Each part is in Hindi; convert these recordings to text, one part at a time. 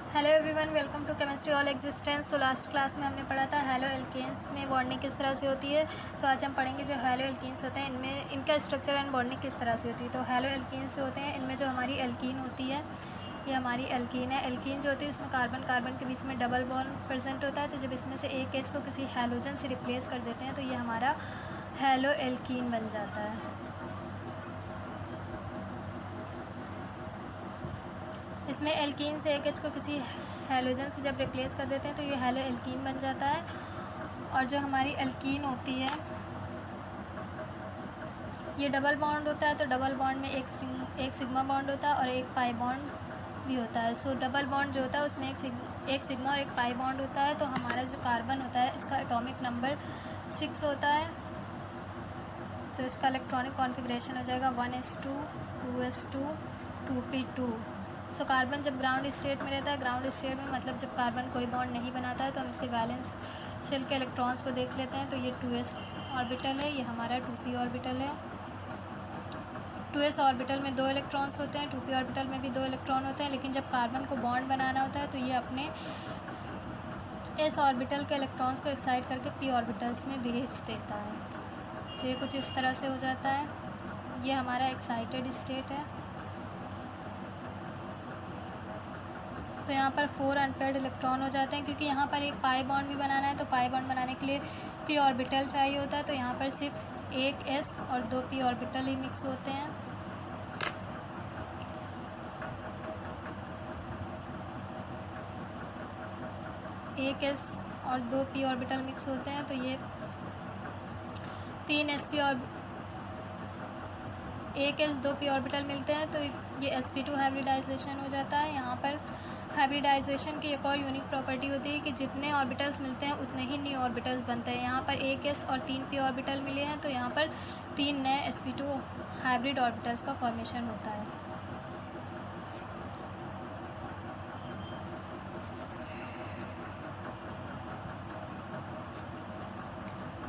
Hello everyone, welcome to chemistry all existence. तो लास्ट क्लास में हमने पढ़ा था हेलो एल्केन्स में बॉन्डिंग किस तरह से होती है। तो आज हम पढ़ेंगे जो हेलो एल्कीन्स होते हैं इनमें इनका स्ट्रक्चर एंड बॉन्डिंग किस तरह से होती है। तो हेलो एल्कीन्स जो होते हैं इनमें जो हमारी एल्कीन होती है, ये हमारी एल्कीन है। एल्कीन जो होती है उसमें कार्बन कार्बन के बीच में डबल बॉन्ड प्रेजेंट होता है। तो जब इसमें से एक एच को किसी हेलोजन से रिप्लेस कर देते हैं तो ये हमारा हेलो एल्कीन बन जाता है। इसमें एल्कीन से एक एच को किसी हेलोजन से जब रिप्लेस कर देते हैं तो ये हेलो एल्कीन बन जाता है। और जो हमारी एल्कीन होती है ये डबल बॉन्ड होता है। तो डबल बॉन्ड में एक सिग्मा बॉन्ड होता है और एक पाई बॉन्ड भी होता है। सो डबल बॉन्ड जो होता है उसमें एक सिग्मा और एक पाई बॉन्ड होता है। तो हमारा जो कार्बन होता है इसका एटॉमिक नंबर 6 होता है। तो इसका इलेक्ट्रॉनिक कॉन्फ़िगरेशन हो जाएगा 1s2 2s2 2p2। So carbon जब ग्राउंड स्टेट में रहता है, ग्राउंड स्टेट में मतलब जब कार्बन कोई बॉन्ड नहीं बनाता है, तो हम इसके वैलेंस शेल के इलेक्ट्रॉन्स को देख लेते हैं। तो ये 2s ऑर्बिटल है, ये हमारा 2p ऑर्बिटल है। 2s ऑर्बिटल में 2 इलेक्ट्रॉन्स होते हैं, 2p ऑर्बिटल में भी 2 इलेक्ट्रॉन होते हैं। लेकिन जब कार्बन को बॉन्ड बनाना होता है तो ये अपने s ऑर्बिटल के इलेक्ट्रॉन्स को एक्साइट करके p ऑर्बिटल्स में भेज देता है। तो ये कुछ इस तरह से हो जाता है। ये हमारा एक्साइटेड स्टेट है। तो यहाँ पर 4 अनपेयर्ड इलेक्ट्रॉन हो जाते हैं, क्योंकि यहाँ पर एक पाई बॉन्ड भी बनाना है। तो पाई बॉन्ड बनाने के लिए p ऑर्बिटल चाहिए होता है। तो यहाँ पर सिर्फ एक s और 2 p ऑर्बिटल ही मिक्स होते हैं। एक s और 2 p ऑर्बिटल मिक्स होते हैं। तो ये 3 sp और एक s 2 p ऑर्बिटल मिलते हैं। तो ये sp2 हाइब्रिडाइजेशन हो जाता है। यहाँ पर हाइब्रिडाइजेशन की एक और यूनिक प्रॉपर्टी होती है कि जितने ऑर्बिटल्स मिलते हैं उतने ही न्यू ऑर्बिटल्स बनते हैं। यहाँ पर एक s और 3 p ऑर्बिटल मिले हैं, तो यहाँ पर 3 नए sp2 हाइब्रिड ऑर्बिटल्स का फॉर्मेशन होता है।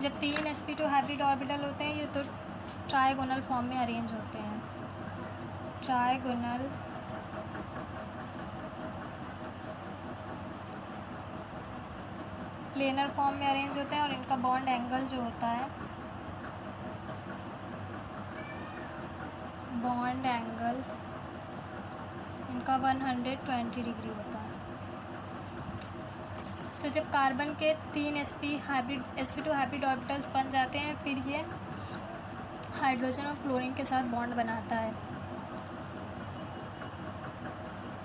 जब 3 sp2 हाइब्रिड ऑर्बिटल होते हैं ये तो ट्राइगोनल फॉर्म में अरेंज होते हैं। ट्राइगोनल प्लेनर फॉर्म में अरेंज होते हैं। और इनका बॉन्ड एंगल जो होता है, बॉन्ड एंगल इनका 120 डिग्री होता है। तो जब कार्बन के 3 sp2 हाइब्रिड ऑर्बिटल्स बन जाते हैं, फिर ये हाइड्रोजन और क्लोरीन के साथ बॉन्ड बनाता है।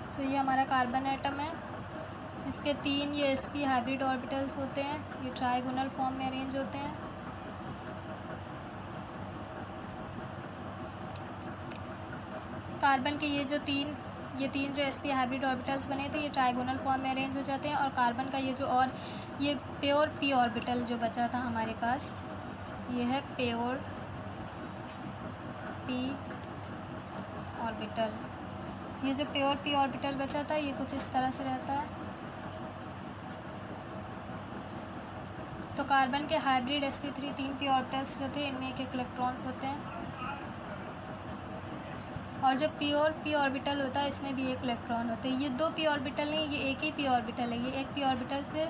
तो ये हमारा कार्बन एटम है। इसके 3 ये sp हाइब्रिड ऑर्बिटल्स होते हैं। ये ट्राइगोनल फॉर्म में अरेंज होते हैं। कार्बन के ये तीन जो sp हाइब्रिड ऑर्बिटल्स बने थे ये ट्राइगोनल फॉर्म में अरेंज हो जाते हैं। और कार्बन का ये प्योर p ऑर्बिटल जो बचा था हमारे पास, ये है प्योर p ऑर्बिटल। ये जो प्योर p ऑर्बिटल बचा था ये कुछ इस तरह से रहता है। तो कार्बन के हाइब्रिड sp3 3 p ऑर्बिटल्स जो थे इनमें एक इलेक्ट्रॉन्स होते हैं। और जो प्योर p ऑर्बिटल होता है इसमें भी एक इलेक्ट्रॉन होते हैं। ये 2 p ऑर्बिटल नहीं, ये एक ही p ऑर्बिटल है। ये एक p ऑर्बिटल से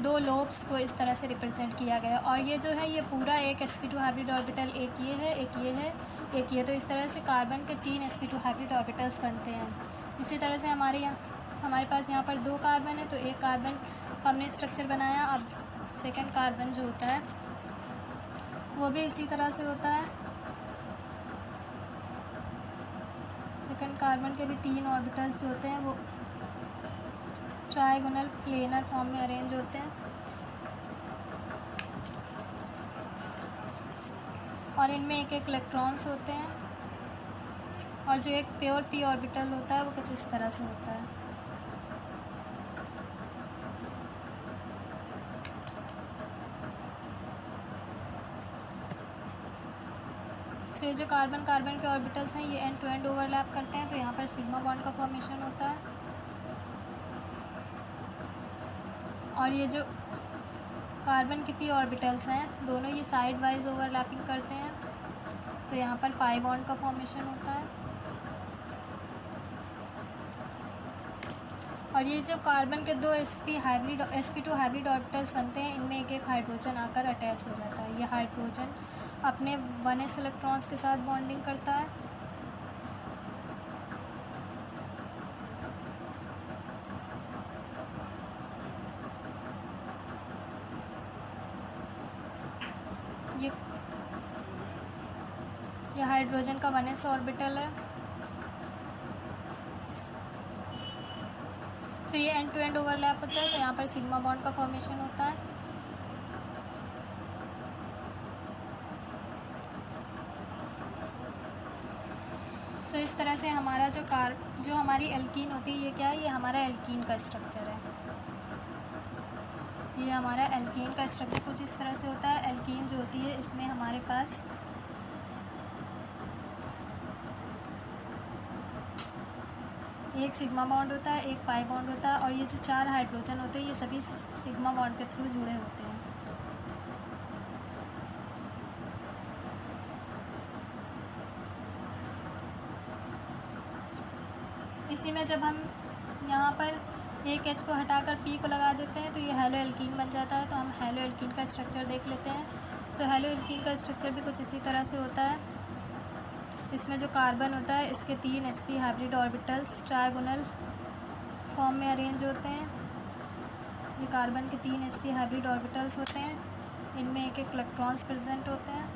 2 लोब्स को इस तरह से रिप्रेजेंट किया गया। और ये जो है ये पूरा एक sp2 हाइब्रिड ऑर्बिटल, एक ये है, एक ये है, एक ये। तो इस तरह से कार्बन के 3 sp2 हाइब्रिड ऑर्बिटल्स बनते हैं। इसी तरह से हमारे पास यहाँ पर 2 कार्बन है। तो एक कार्बन हमने स्ट्रक्चर बनाया। अब सेकेंड कार्बन जो होता है वो भी इसी तरह से होता है। सेकेंड कार्बन के भी 3 ऑर्बिटल्स जो होते हैं वो ट्राइगोनल प्लेनर फॉर्म में अरेंज होते हैं। और इनमें एक एक इलेक्ट्रॉन्स होते हैं। और जो एक प्योर p ऑर्बिटल होता है वो कुछ इस तरह से होता है। तो ये जो कार्बन कार्बन के ऑर्बिटल्स हैं ये एंड टू एंड ओवरलैप करते हैं। तो यहाँ पर सिग्मा बॉन्ड का फॉर्मेशन होता है। और ये जो कार्बन के p ऑर्बिटल्स हैं दोनों ये साइड वाइज ओवरलैपिंग करते हैं। तो यहाँ पर पाई बॉन्ड का फॉर्मेशन होता है। और ये जो कार्बन के दो sp2 हाइब्रिड ऑर्बिटल्स बनते हैं, इनमें एक एक हाइड्रोजन आकर अटैच हो जाता है। ये हाइड्रोजन अपने 1s इलेक्ट्रॉन्स के साथ बॉन्डिंग करता है। ये हाइड्रोजन का 1s ऑर्बिटल है। तो ये एंड टू एंड ओवरलैप होता है, तो यहाँ पर सिग्मा बॉन्ड का फॉर्मेशन होता है। तो इस तरह से हमारा जो हमारी एल्कीन होती है, ये क्या है, ये हमारा एल्कीन का स्ट्रक्चर है। ये हमारा एल्कीन का स्ट्रक्चर कुछ इस तरह से होता है। एल्कीन जो होती है, इसमें हमारे पास एक सिग्मा बॉन्ड होता है, एक पाई बॉन्ड होता है, और ये जो 4 हाइड्रोजन होते हैं, ये सभी सिग्मा बॉन्ड के थ्रू जुड़े होते हैं। इसी में जब हम यहाँ पर एक H को हटाकर P को लगा देते हैं, तो ये हेलो एल्कीन बन जाता है। तो हम हेलो एल्कीन का स्ट्रक्चर देख लेते हैं। सो हेलो एल्कीन का स्ट्रक्चर भी कुछ इसी तरह से होता है। इसमें जो कार्बन होता है, इसके 3 sp hybrid orbitals trigonal form में अरेंज होते हैं। ये कार्बन के 3 sp हाइब्रिड ऑर्बिटल्स होते हैं, इनमें एक एक इलेक्ट्रॉन्स प्रेजेंट होते हैं।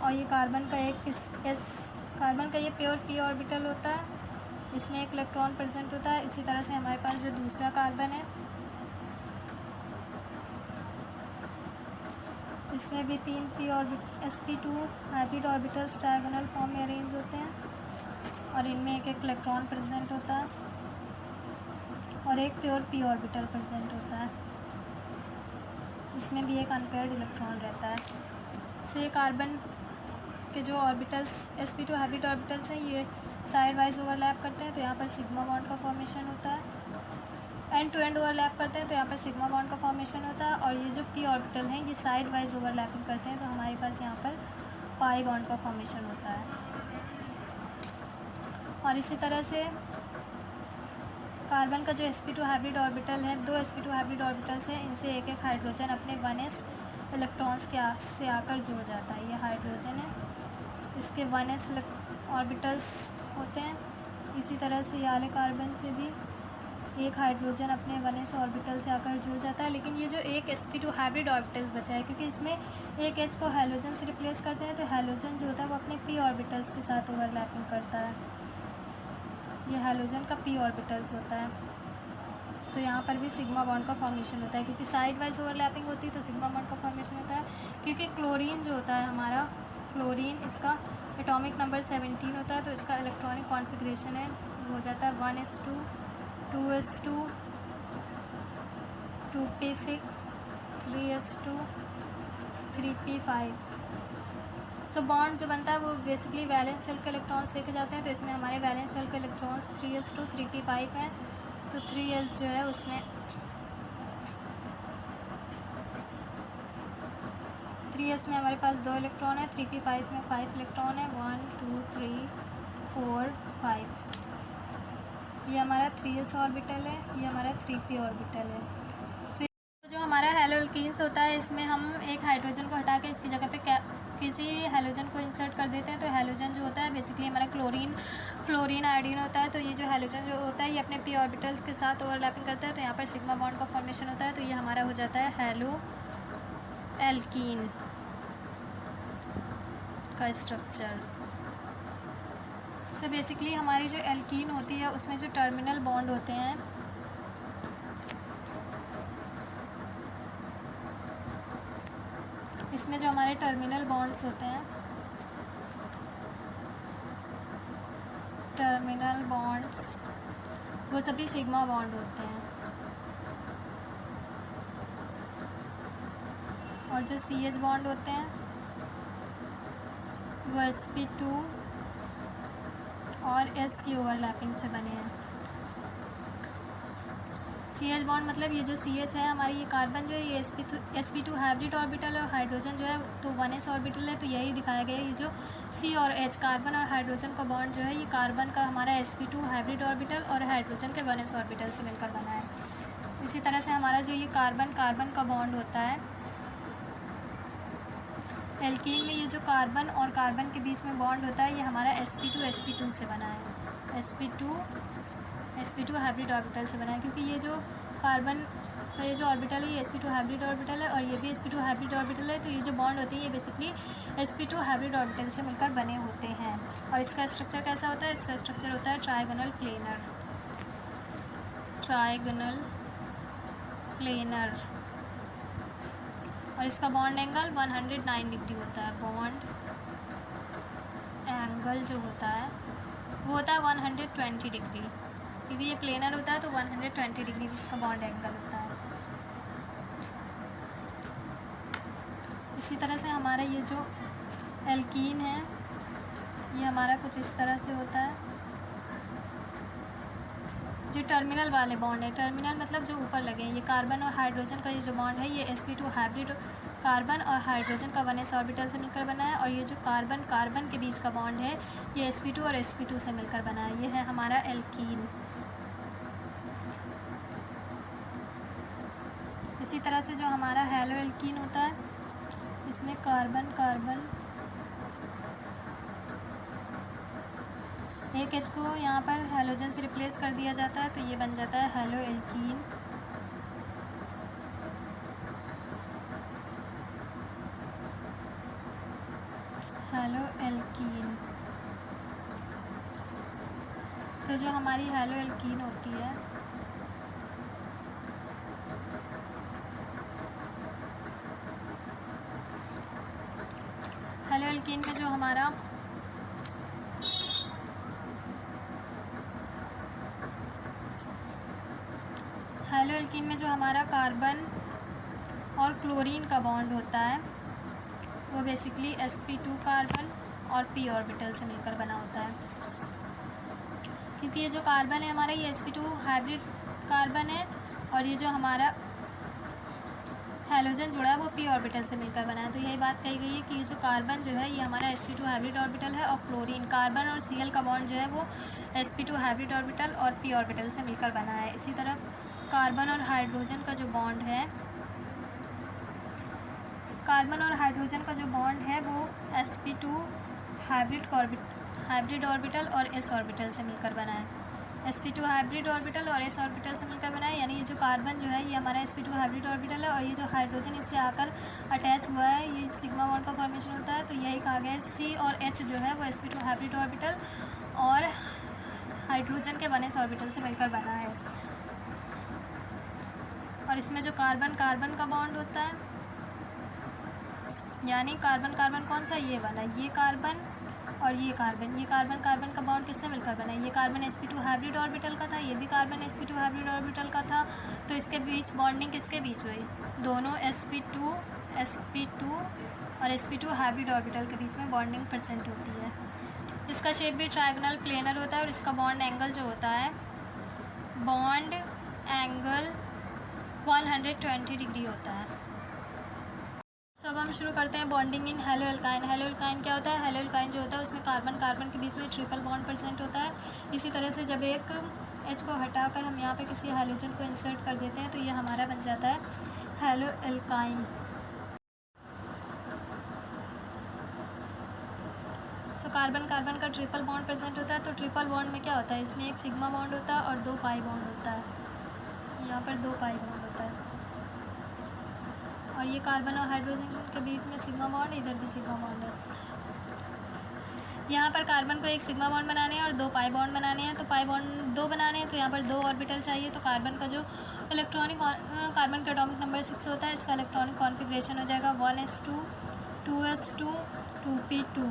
और ये कार्बन का ये प्योर p ऑर्बिटल होता है, इसमें एक इलेक्ट्रॉन प्रेजेंट होता है। इसी तरह से हमारे पास जो दूसरा कार्बन है, इसमें भी 3 sp2 hybrid orbitals diagonal form में अरेंज होते हैं, और इनमें एक एक इलेक्ट्रॉन प्रेजेंट होता है, और एक प्योर p ऑर्बिटल प्रेजेंट होता है। इसमें भी एक अनपेयर्ड इलेक्ट्रॉन रहता है। सो ये कार्बन के जो ऑर्बिटल्स sp2 हाइब्रिड ऑर्बिटल्स हैं, ये साइड वाइज ओवरलैप करते हैं, तो यहाँ पर सिग्मा बॉन्ड का फॉर्मेशन होता है। एंड टू एंड ओवरलैप करते हैं, तो यहाँ पर सिग्मा बॉन्ड का फॉर्मेशन होता है। और ये जो p ऑर्बिटल हैं, ये साइड वाइज ओवरलैपिंग करते हैं, तो हमारे पास यहाँ पर पाई बॉन्ड का फॉर्मेशन होता है। और इसी तरह से कार्बन का जो sp2 हाइब्रिड ऑर्बिटल है, 2 sp2 हाइब्रिड ऑर्बिटल्स हैं, इनसे एक एक हाइड्रोजन अपने 1s इलेक्ट्रॉन्स से आकर जुड़ जाता है। ये हाइड्रोजन है, इसके 1s ऑर्बिटल्स होते हैं। इसी तरह से ये वाले कार्बन से भी एक हाइड्रोजन अपने 1s ऑर्बिटल से आकर जुड़ जाता है। लेकिन ये जो एक sp2 हाइब्रिड ऑर्बिटल्स बचा है, क्योंकि इसमें एक H को हैलोजन से रिप्लेस करते हैं, तो हैलोजन जो होता है वो अपने p ऑर्बिटल्स के साथ ओवरलैपिंग करता है। ये हैलोजन का p ऑर्बिटल्स होता है। तो यहाँ पर भी सिग्मा बॉन्ड का फॉर्मेशन होता है, क्योंकि साइड वाइज ओवरलैपिंग होती है, तो सिग्मा बॉन्ड का फॉर्मेशन होता है। क्योंकि क्लोरीन जो होता है हमारा, क्लोरीन इसका एटॉमिक नंबर 17 होता है, तो इसका इलेक्ट्रॉनिक कॉन्फ़िगरेशन है वो हो जाता है 1s2 2s2 2p6 3s2 3p5। So bond जो बनता है वो बेसिकली वैलेंस शेल के इलेक्ट्रॉन्स देखे जाते हैं। तो इसमें हमारे वैलेंस शेल के इलेक्ट्रॉन्स 3s2 3p5 हैं। तो 3s जो है उसमें 3s में हमारे पास 2 इलेक्ट्रॉन है, 3p5 में 5 इलेक्ट्रॉन है, 1 2 3 4 5। ये हमारा 3s ऑर्बिटल है, ये हमारा 3p ऑर्बिटल है। सो जो हमारा हेलो एल्कीन्स होता है, इसमें हम एक हाइड्रोजन को हटा के इसकी जगह पे किसी हेलोजन को इंसर्ट कर देते हैं। तो हेलोजन जो होता है बेसिकली हमारा फ्लोरीन आयोडीन होता है। तो ये जो हेलोजन जो होता है, ये अपने p ऑर्बिटल्स के साथ ओवरलैपिंग करता है, तो यहाँ पर सिग्मा बॉन्ड का फॉर्मेशन होता है। तो ये हमारा हो जाता है हेलो एल्कीन का स्ट्रक्चर। तो बेसिकली हमारी जो एल्कीन होती है, उसमें जो टर्मिनल बॉन्ड होते हैं, इसमें जो हमारे टर्मिनल बॉन्ड्स होते हैं, टर्मिनल बॉन्ड्स वो सभी सिग्मा बॉन्ड होते हैं। और जो CH बॉन्ड होते हैं वो sp2 और S की ओवरलैपिंग से बने हैं। CH बॉन्ड मतलब ये जो CH है हमारी, ये कार्बन जो है ये sp2 हाइब्रिड ऑर्बिटल है, और हाइड्रोजन जो है तो 1s ऑर्बिटल है। तो यही दिखाया गया है, ये जो C और H कार्बन और हाइड्रोजन का बॉन्ड जो है ये कार्बन का हमारा sp2 हाइब्रिड ऑर्बिटल और हाइड्रोजन के 1s ऑर्बिटल से मिलकर बना है। इसी तरह से हमारा जो ये कार्बन कार्बन का बॉन्ड होता है एल्कीन में, ये जो कार्बन और कार्बन के बीच में बॉन्ड होता है ये हमारा sp2 से बना है, sp2 हाइब्रिड ऑर्बिटल से बना है, क्योंकि ये जो कार्बन का ये जो ऑर्बिटल है ये sp2 हाइब्रिड ऑर्बिटल है और ये भी sp2 हाइब्रिड ऑर्बिटल है। तो ये जो बॉन्ड होती है ये बेसिकली sp2 हाइब्रिड ऑर्बिटल से मिलकर बने होते हैं। और इसका स्ट्रक्चर कैसा होता है? इसका स्ट्रक्चर होता है ट्राइगोनल प्लेनर, और इसका बॉन्ड एंगल 109 डिग्री होता है। बॉन्ड एंगल जो होता है वो होता है 120 डिग्री, क्योंकि ये प्लेनर होता है तो 120 डिग्री इसका बॉन्ड एंगल होता है। इसी तरह से हमारा ये जो एल्कीन है ये हमारा कुछ इस तरह से होता है। जो टर्मिनल वाले बॉन्ड है, टर्मिनल मतलब जो ऊपर लगे हैं, ये कार्बन और हाइड्रोजन का ये जो बॉन्ड है ये sp2 हाइब्रिड कार्बन और हाइड्रोजन का 1s ऑर्बिटल से मिलकर बना है। और ये जो कार्बन कार्बन के बीच का बॉन्ड है ये sp2 और sp2 से मिलकर बना है। ये है हमारा एल्कीन। इसी तरह से जो हमारा हैलो एल्कीन होता है इसमें कार्बन कार्बन एक H को यहाँ पर हैलोजन से रिप्लेस कर दिया जाता है, तो ये बन जाता है हैलो एल्कीन। तो जो हमारी हैलो एल्कीन होती है हैलो एल्कीन में जो हमारा कार्बन और क्लोरीन का बॉन्ड होता है वो बेसिकली sp2 कार्बन और p ऑर्बिटल से मिलकर बना होता है। क्योंकि ये जो कार्बन है हमारा ये sp2 हाइब्रिड कार्बन है और ये जो हमारा हैलोजन जुड़ा है वो p ऑर्बिटल से मिलकर बना है। तो यही बात कही गई है कि ये जो कार्बन जो है ये हमारा sp2 हाइब्रिड ऑर्बिटल है और क्लोरीन कार्बन और Cl का बॉन्ड जो है वो sp2 हाइब्रिड ऑर्बिटल और p ऑर्बिटल से मिलकर बना है। इसी तरह कार्बन और हाइड्रोजन का जो बॉन्ड है वो sp2 हाइब्रिड ऑर्बिटल और s ऑर्बिटल से मिलकर बना है। sp2 हाइब्रिड ऑर्बिटल और s ऑर्बिटल से मिलकर बना है, यानी ये जो कार्बन जो है ये हमारा sp2 हाइब्रिड ऑर्बिटल है और ये जो हाइड्रोजन इससे आकर अटैच हुआ है ये सिग्मा बॉन्ड का फॉर्मेशन होता है। तो यही कहा गया है C और H जो है वो sp2 हाइब्रिड ऑर्बिटल और हाइड्रोजन के 1s ऑर्बिटल से मिलकर बना है। और इसमें जो कार्बन कार्बन का बॉन्ड होता है यानी कार्बन कार्बन कौन सा, ये वाला, ये कार्बन और ये कार्बन कार्बन का बॉन्ड किससे मिलकर बना है? ये कार्बन sp2 हाइब्रिड ऑर्बिटल का था, ये भी कार्बन sp2 हाइब्रिड ऑर्बिटल का था। तो इसके बीच बॉन्डिंग किसके बीच हुई? दोनों sp2 और sp2 हाइब्रिड ऑर्बिटल के बीच में बॉन्डिंग प्रेजेंट होती है। इसका शेप भी ट्रायंगल प्लेनर होता है और इसका बॉन्ड एंगल जो होता है बॉन्ड एंगल 120 डिग्री होता है। अब हम शुरू करते हैं bonding in hello alkyne. Hello alkyne क्या होता है? हैलो एल्काइन जो होता है उसमें कार्बन कार्बन के बीच में ट्रिपल बॉन्ड प्रेजेंट होता है। इसी तरह से जब एक H को हटाकर हम यहाँ पे किसी हैलोजन को इंसर्ट कर देते हैं तो ये हमारा बन जाता है hello alkyne. So carbon carbon का ट्रिपल बॉन्ड प्रेजेंट होता है। तो ट्रिपल बॉन्ड में क्या होता है? इसमें एक सिग्मा बॉन्ड होता है और 2 पाई बॉन्ड होता है। यहाँ पर 2 पाई बॉन्ड होता है और ये कार्बन और हाइड्रोजन के बीच में सिग्मा बॉन्ड, इधर भी सिग्मा बॉन्ड है। यहाँ पर कार्बन को एक सिग्मा बॉन्ड बनाने हैं और 2 पाई बॉन्ड बनाने हैं। तो पाई बॉन्ड 2 बनाने हैं तो यहाँ पर 2 ऑर्बिटल चाहिए। तो कार्बन का जो कार्बन का एटॉमिक नंबर 6 होता है, इसका इलेक्ट्रॉनिक कॉन्फ़िगरेशन हो जाएगा 1s2 2s2 2p2।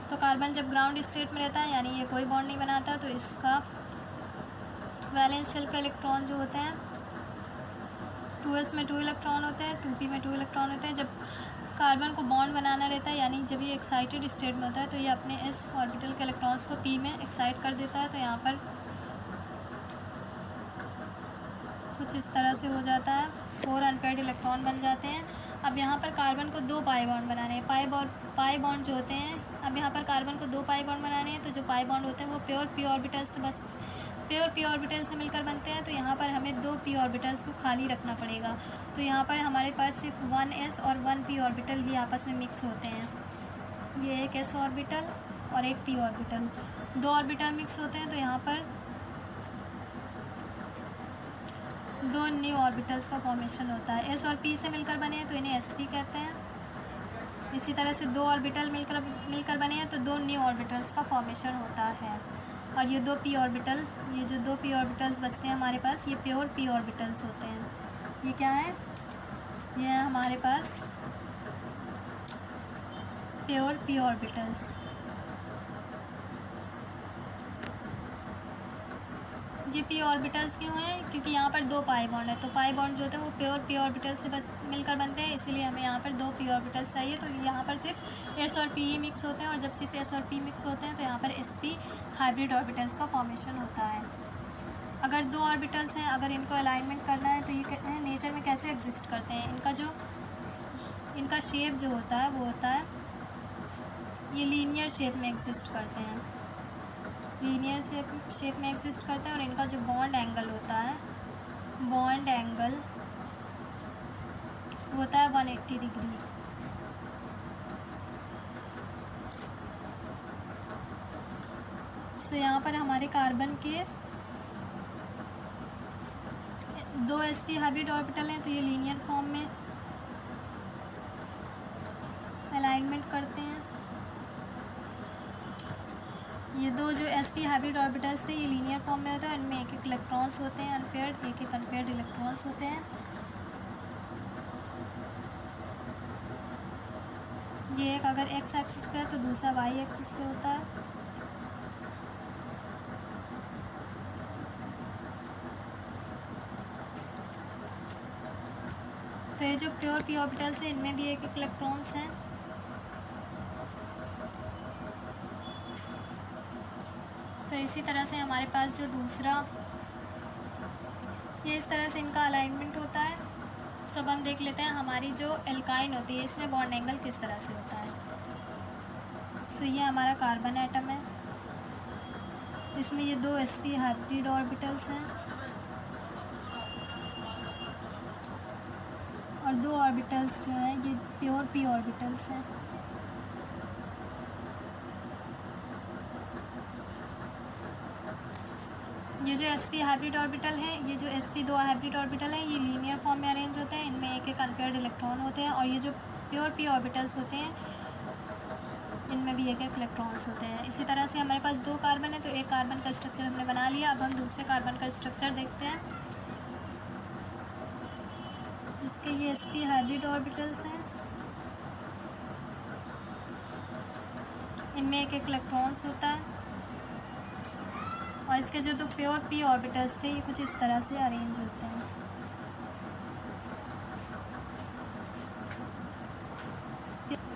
तो कार्बन जब ग्राउंड स्टेट में रहता है यानी ये कोई बॉन्ड नहीं बनाता तो इसका वैलेंस शेल का इलेक्ट्रॉन जो होते हैं 2s में 2 इलेक्ट्रॉन होते हैं, 2p में 2 इलेक्ट्रॉन होते हैं। जब कार्बन को बॉन्ड बनाना रहता है यानी जब ये एक्साइटेड स्टेट में होता है तो ये अपने s ऑर्बिटल के इलेक्ट्रॉन्स को p में एक्साइट कर देता है। तो यहाँ पर कुछ इस तरह से हो जाता है, 4 अनपेयर्ड इलेक्ट्रॉन बन जाते हैं। अब यहाँ पर कार्बन को 2 पाई बॉन्ड बनाने हैं। पाई बॉन्ड जो होते हैं, अब यहाँ पर कार्बन को 2 पाई बॉन्ड बनाने हैं, तो जो पाई बॉन्ड होते हैं वो प्योर पी ऑर्बिटल से मिलकर बनते हैं। तो यहाँ पर हमें 2 पी ऑर्बिटल्स को खाली रखना पड़ेगा। तो यहाँ पर हमारे पास सिर्फ 1s और 1 p ऑर्बिटल ही आपस में मिक्स होते हैं। ये एक s ऑर्बिटल और एक p ऑर्बिटल, 2 ऑर्बिटल मिक्स होते हैं। तो यहाँ पर 2 न्यू ऑर्बिटल्स का फॉर्मेशन होता है। s और p से मिलकर बने हैं तो इन्हें sp कहते हैं। इसी तरह से 2 ऑर्बिटल मिलकर बने हैं तो 2 न्यू ऑर्बिटल्स का फॉर्मेशन होता है। और ये 2 p ऑर्बिटल, ये जो 2 p ऑर्बिटल्स बचते हैं हमारे पास, ये प्योर p ऑर्बिटल्स होते हैं। ये क्या है? ये है हमारे पास प्योर p ऑर्बिटल्स। ये p ऑर्बिटल्स क्यों हैं? क्योंकि यहाँ पर 2 पाई बॉन्ड है, तो पाई बॉन्ड जो होते हैं वो प्योर p ऑर्बिटल से बस मिलकर बनते हैं, इसीलिए हमें यहाँ पर 2 p ऑर्बिटल्स चाहिए। तो यहाँ पर सिर्फ s और p ही मिक्स होते हैं, और जब सिर्फ s और p मिक्स होते हैं तो यहाँ पर sp हाइब्रिड ऑर्बिटल्स का फॉर्मेशन होता है। अगर 2 ऑर्बिटल्स हैं, अगर इनको अलाइनमेंट करना है तो ये नेचर में कैसे एग्जिस्ट करते हैं? इनका शेप जो होता है वो होता है, ये लीनियर शेप में एग्जिस्ट करते हैं, लीनियर शेप में एग्जिस्ट करते हैं। और इनका जो बॉन्ड एंगल होता है, बॉन्ड एंगल होता है 180 डिग्री। तो यहाँ पर हमारे कार्बन के 2 sp हाइब्रिड ऑर्बिटल हैं, तो ये लीनियर फॉर्म में अलाइनमेंट करते हैं। ये 2 जो sp हाइब्रिड ऑर्बिटल्स थे ये लीनियर फॉर्म में होते हैं, इनमें एक इलेक्ट्रॉन्स होते हैं अनपेयर्ड, एक अनपेयर्ड इलेक्ट्रॉन्स होते हैं। ये एक अगर x एक्सिस पे है तो दूसरा y एक्सिस पे होता है। तो ये जो प्योर p ऑर्बिटल्स हैं इनमें भी एक इलेक्ट्रॉन्स हैं। तो इसी तरह से हमारे पास जो दूसरा, ये इस तरह से इनका अलाइनमेंट होता है। सब हम देख लेते हैं हमारी जो एल्काइन होती है इसमें बॉन्ड एंगल किस तरह से होता है। तो ये हमारा कार्बन एटम है, इसमें ये 2 sp हाइब्रिड ऑर्बिटल्स हैं और 2 ऑर्बिटल्स जो हैं ये प्योर p ऑर्बिटल्स हैं। ये जो sp हाइब्रिड ऑर्बिटल है, ये जो sp2 हाइब्रिड ऑर्बिटल है, ये लीनियर फॉर्म में अरेंज होते हैं, इनमें एक अनपेयर्ड इलेक्ट्रॉन होते हैं। और ये जो प्योर p ऑर्बिटल्स होते हैं इनमें भी एक इलेक्ट्रॉन्स होते हैं। इसी तरह से हमारे पास 2 कार्बन है, तो एक कार्बन का स्ट्रक्चर हमने बना लिया। अब हम दूसरे कार्बन का स्ट्रक्चर देखते हैं। इसके ये sp हाइब्रिड ऑर्बिटल्स हैं, इनमें एक इलेक्ट्रॉन्स होता है। और इसके जो 2 प्योर p ऑर्बिटल्स थे ये कुछ इस तरह से अरेंज होते हैं।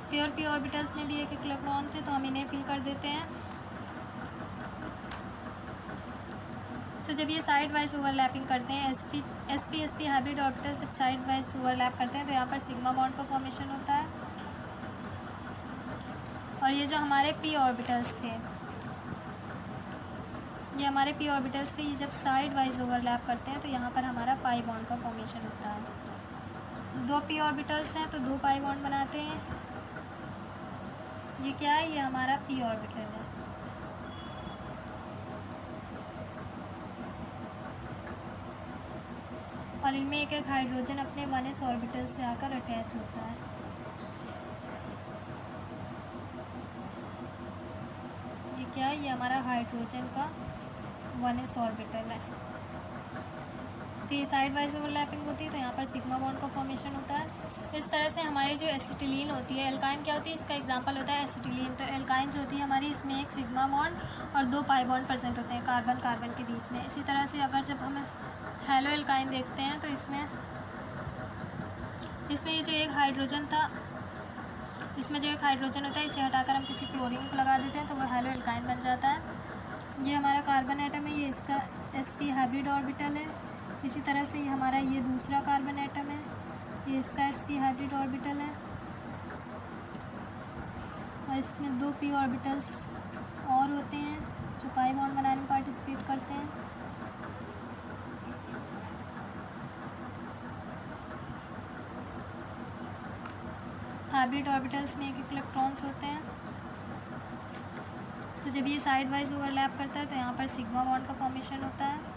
प्योर p ऑर्बिटल्स में भी एक इलेक्ट्रॉन थे, तो हम इन्हें फिल कर देते हैं। सो जब ये साइड वाइज ओवरलैपिंग करते हैं, sp हाइब्रिड ऑर्बिटल जब साइड वाइज ओवरलैप करते हैं तो यहाँ पर सिग्मा बॉन्ड का फॉर्मेशन होता है। और ये जो हमारे p ऑर्बिटल्स थे, ये हमारे p ऑर्बिटल्स थे, ये जब साइड वाइज ओवरलैप करते हैं तो यहाँ पर हमारा पाई बॉन्ड का फॉर्मेशन होता है। 2 p ऑर्बिटल्स हैं तो 2 पाई बॉन्ड बनाते हैं। ये क्या है? ये हमारा p ऑर्बिटल है। और इनमें एक हाइड्रोजन अपने 1s ऑर्बिटल से आकर अटैच होता है। ये क्या है? ये हमारा हाइड्रोजन का 1s ऑर्बिटल है। तो ये साइड वाइज ओवरलैपिंग होती है, तो यहाँ पर सिग्मा बॉन्ड का फॉर्मेशन होता है। इस तरह से हमारी जो एसिटिलीन होती है, एल्काइन क्या होती है, इसका एग्जांपल होता है एसिटिलीन। तो एल्काइन जो होती है हमारी, इसमें एक सिग्मा बॉन्ड और 2 पाई बॉन्ड प्रेजेंट होते हैं कार्बन कार्बन के बीच में। इसी तरह से अगर जब हम हेलो एल्काइन देखते हैं तो इसमें ये जो एक हाइड्रोजन था, इसमें जो एक हाइड्रोजन होता है इसे हटाकर हम किसी क्लोरीन को लगा देते हैं तो वह हेलो एल्काइन बन जाता है। ये हमारा कार्बन एटम है, ये इसका sp हाइब्रिड ऑर्बिटल है, इसी तरह से ये हमारा ये दूसरा कार्बन एटम है, ये इसका sp हाइब्रिड ऑर्बिटल है और इसमें 2 p ऑर्बिटल्स और होते हैं जो पाई बॉन्ड बनाने में पार्टिसिपेट करते हैं। हाइब्रिड ऑर्बिटल्स में 1 इलेक्ट्रॉन्स होते हैं। तो जब ये साइड वाइज ओवरलैप करता है तो यहाँ पर सिग्मा बॉन्ड का फॉर्मेशन होता है।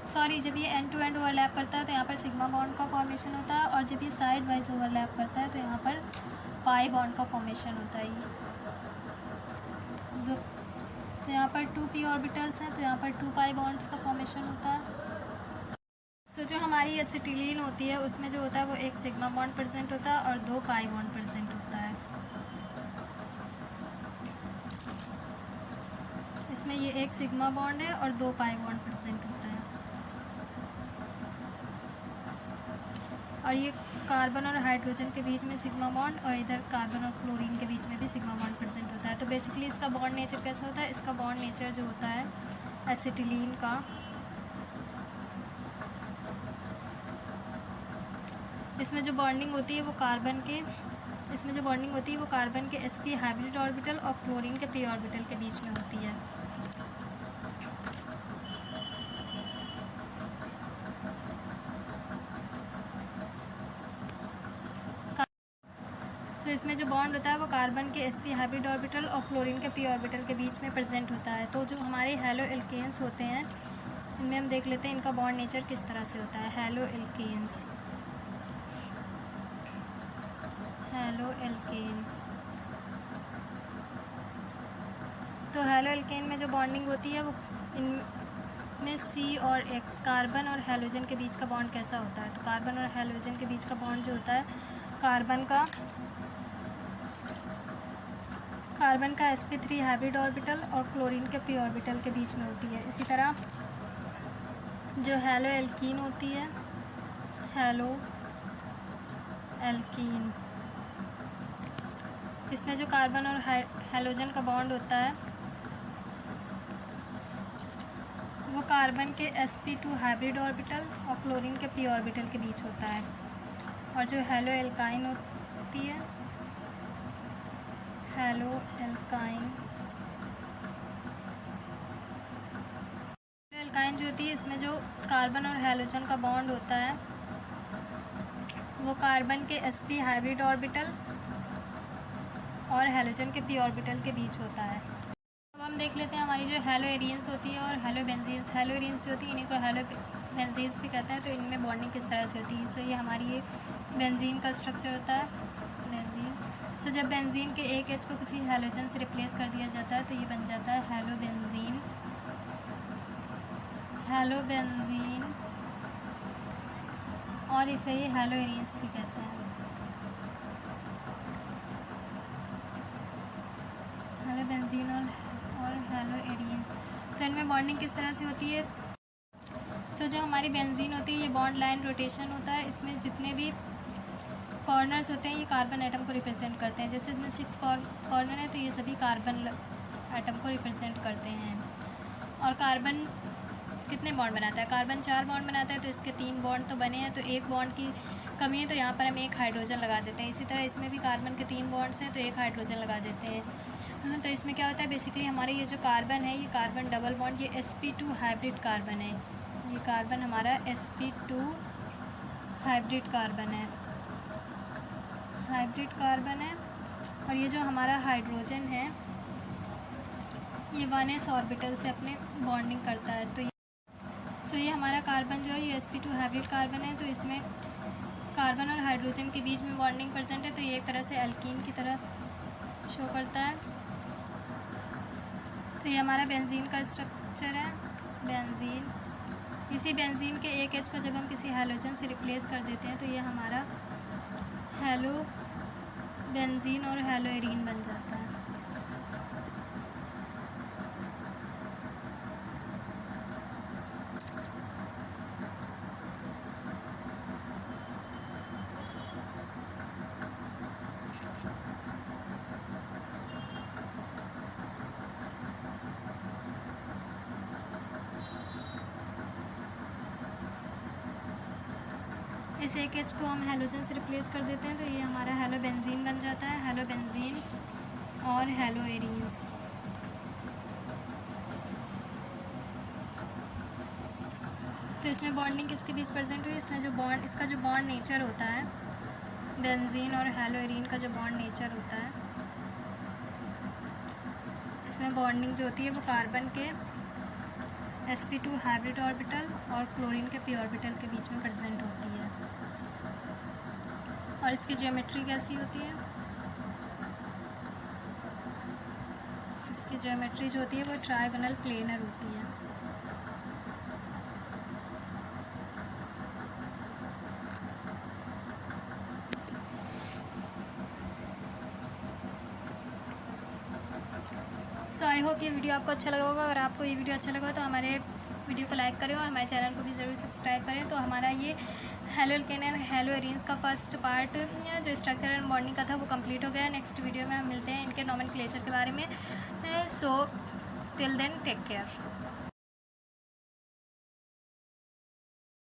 सॉरी, जब ये एंड टू एंड ओवरलैप करता है तो यहाँ पर सिग्मा बॉन्ड का फॉर्मेशन होता है, और जब ये साइड वाइज ओवरलैप करता है तो यहाँ पर पाई बॉन्ड का फॉर्मेशन होता है। तो यहाँ पर 2 p ऑर्बिटल्स हैं तो यहाँ पर 2 पाई बॉन्ड्स का फॉर्मेशन होता है। सो जो हमारी एसिटिलीन होती है उसमें जो होता है वो 1 सिग्मा बॉन्ड प्रेजेंट होता है और 2 पाई बॉन्ड प्रेजेंट होता है। इसमें ये 1 सिग्मा बॉन्ड है और 2 पाई बॉन्ड प्रेजेंट होता है। और ये कार्बन और हाइड्रोजन के बीच में सिग्मा बॉन्ड और इधर कार्बन और क्लोरीन के बीच में भी सिग्मा बॉन्ड प्रेजेंट होता है। तो बेसिकली इसका बॉन्ड नेचर कैसा होता है? इसका बॉन्ड नेचर जो होता है एसिटिलीन का, इसमें जो बॉन्डिंग होती है वो कार्बन के sp हाइब्रिड ऑर्बिटल और क्लोरीन के p ऑर्बिटल के बीच में होती है। तो इसमें जो बॉन्ड होता है वो कार्बन के sp हाइब्रिड ऑर्बिटल और क्लोरीन के p ऑर्बिटल के बीच में प्रेजेंट होता है। तो जो हमारे हैलो एल्केन्स होते हैं इनमें हम देख लेते हैं इनका बॉन्ड नेचर किस तरह से होता है। हैलो एल्केन तो हैलो एल्केन में जो बॉन्डिंग होती है वो इनमें C और X कार्बन और हैलोजन के बीच का बॉन्ड कैसा होता है? तो कार्बन और हैलोजन के बीच का बॉन्ड जो होता है कार्बन का sp3 हाइब्रिड ऑर्बिटल और क्लोरीन के p ऑर्बिटल के बीच में होती है। इसी तरह जो हैलो एल्कीन होती है, हैलो एल्कीन, इसमें जो कार्बन और हैलोजन का बॉन्ड होता है वो कार्बन के sp2 हाइब्रिड ऑर्बिटल और क्लोरीन के p ऑर्बिटल के बीच होता है। और जो हैलो एल्काइन होती है, हैलो एल्काइन जो होती है इसमें जो कार्बन और हैलोजन का बॉन्ड होता है वो कार्बन के sp हाइब्रिड ऑर्बिटल और हैलोजन के p ऑर्बिटल के बीच होता है। अब हम देख लेते हैं हमारी जो हैलो एरियंस होती है और हैलो बेंजीन्स। हैलो एरियंस जो होती है इन्हीं को हैलो बेंजीन्स भी कहते हैं। तो इनमें बॉन्डिंग किस तरह से होती है? सो ये हमारी ये बेंजीन का स्ट्रक्चर होता है, बेंजीन। सो जब बेंजीन के एक H को किसी हैलोजन से रिप्लेस कर दिया जाता है तो ये बन जाता है हैलो बेंजीन और इसे ही हैलो एरियंस भी कहते हैं। हैलो बेंजीन और हैलो एरियंस। तो इनमें बॉन्डिंग किस तरह से होती है? सो जो हमारी बेंजीन होती है ये बॉन्ड लाइन रोटेशन होता है। इसमें जितने भी कॉर्नर्स होते हैं ये कार्बन एटम को रिप्रेजेंट करते हैं। जैसे इसमें 6 कॉर्नर है तो ये सभी कार्बन एटम को रिप्रेजेंट करते हैं। और कार्बन कितने बॉन्ड बनाता है? कार्बन 4 बॉन्ड बनाता है। तो इसके 3 बॉन्ड तो बने हैं, तो 1 बॉन्ड की कमी है तो यहाँ पर हम 1 हाइड्रोजन लगा देते हैं। इसी तरह इसमें भी कार्बन के 3 बॉन्ड्स हैं तो 1 हाइड्रोजन लगा देते हैं। तो इसमें क्या होता है बेसिकली हमारे ये जो कार्बन है ये कार्बन डबल बॉन्ड, ये sp2 हाइब्रिड कार्बन है। ये कार्बन हमारा sp2 हाइब्रिड कार्बन है। और ये जो हमारा हाइड्रोजन है ये 1s ऑर्बिटल से अपने बॉन्डिंग करता है। तो ये हमारा कार्बन जो है ये sp2 हाइब्रिड कार्बन है। तो इसमें कार्बन और हाइड्रोजन के बीच में बॉन्डिंग प्रेजेंट है। तो ये एक तरह से एल्कीन की तरह शो करता है। तो ये हमारा बेंजीन का स्ट्रक्चर है, बेंजीन। इसी बेंजीन के एक H को जब हम किसी हैलोजन से रिप्लेस कर देते हैं तो ये हमारा हैलो बेंजीन और हैलो एरीन बन जाता है। इस एक H को हम हेलोजन से रिप्लेस कर देते हैं, तो ये हमारा हेलो बेंजीन बन जाता है, हेलो बेंजीन और हेलो एरीन्स। तो इसमें बॉन्डिंग किसके बीच प्रेजेंट हुई, इसमें जो बॉन्ड, इसका जो बॉन्ड नेचर होता है, बेंजीन और हेलो एरीन का जो बॉन्ड नेचर होता है, इसमें बॉन्डिंग जो होती है वो कार्बन के sp2 हाइब्रिड ऑर्बिटल और क्लोरीन के p ऑर्बिटल के बीच में प्रेजेंट होती है। और इसकी ज्योमेट्री कैसी होती है, इसकी ज्योमेट्री जो होती है वो ट्रायगोनल प्लेनर होती है। सो आई होप ये वीडियो आपको अच्छा लगा होगा। अगर आपको ये वीडियो अच्छा लगा तो हमारे वीडियो को लाइक करें और हमारे चैनल को भी ज़रूर सब्सक्राइब करें। तो हमारा ये halo alkane and hello arenes का फर्स्ट पार्ट जो स्ट्रक्चर एंड बॉन्डिंग का था वो कंप्लीट हो गया है। नेक्स्ट वीडियो में हम मिलते हैं इनके नॉमेनक्लेचर के बारे में। So till then take care.